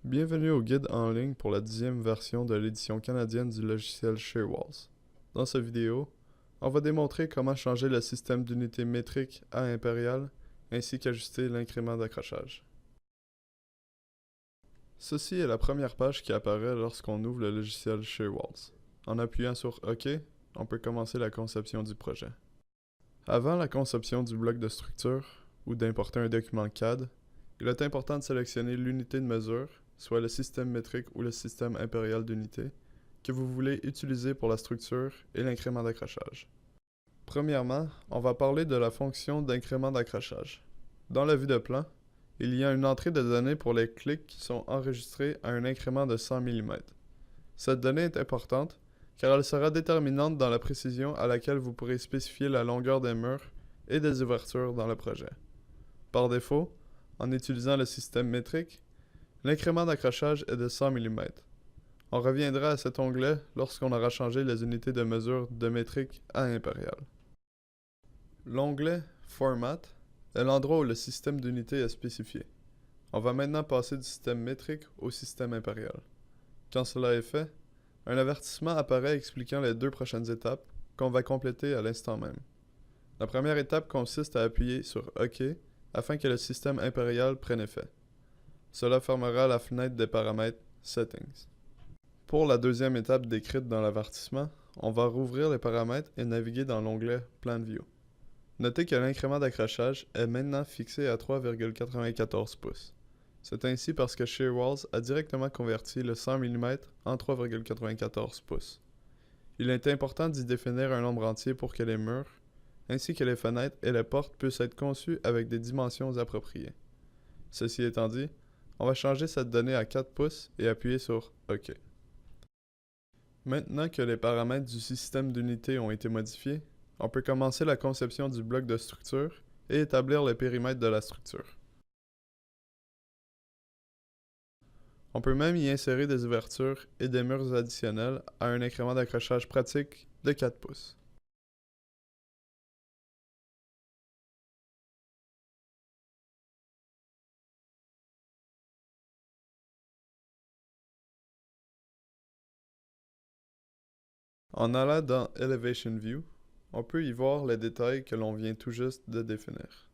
Bienvenue au guide en ligne pour la 10e version de l'édition canadienne du logiciel Shearwalls. Dans cette vidéo, on va démontrer comment changer le système d'unité métrique à impériale ainsi qu'ajuster l'incrément d'accrochage. Ceci est la première page qui apparaît lorsqu'on ouvre le logiciel Shearwalls. En appuyant sur OK, on peut commencer la conception du projet. Avant la conception du bloc de structure ou d'importer un document CAD, il est important de sélectionner l'unité de mesure, soit le système métrique ou le système impérial d'unité, que vous voulez utiliser pour la structure et l'incrément d'accrochage. Premièrement, on va parler de la fonction d'incrément d'accrochage. Dans la vue de plan, il y a une entrée de données pour les clics qui sont enregistrés à un incrément de 100 mm. Cette donnée est importante car elle sera déterminante dans la précision à laquelle vous pourrez spécifier la longueur des murs et des ouvertures dans le projet. Par défaut, en utilisant le système métrique, l'incrément d'accrochage est de 100 mm. On reviendra à cet onglet lorsqu'on aura changé les unités de mesure de métrique à impérial. L'onglet Format est l'endroit où le système d'unité est spécifié. On va maintenant passer du système métrique au système impérial. Quand cela est fait, un avertissement apparaît expliquant les deux prochaines étapes qu'on va compléter à l'instant même. La première étape consiste à appuyer sur OK afin que le système impérial prenne effet. Cela fermera la fenêtre des paramètres Settings. Pour la deuxième étape décrite dans l'avertissement, on va rouvrir les paramètres et naviguer dans l'onglet Plan View. Notez que l'incrément d'accrochage est maintenant fixé à 3,94 pouces. C'est ainsi parce que Shearwalls a directement converti le 100 mm en 3,94 pouces. Il est important d'y définir un nombre entier pour que les murs, ainsi que les fenêtres et les portes puissent être conçus avec des dimensions appropriées. Ceci étant dit, on va changer cette donnée à 4 pouces et appuyer sur OK. Maintenant que les paramètres du système d'unité ont été modifiés, on peut commencer la conception du bloc de structure et établir le périmètre de la structure. On peut même y insérer des ouvertures et des murs additionnels à un incrément d'accrochage pratique de 4 pouces. En allant dans Elevation View, on peut y voir les détails que l'on vient tout juste de définir.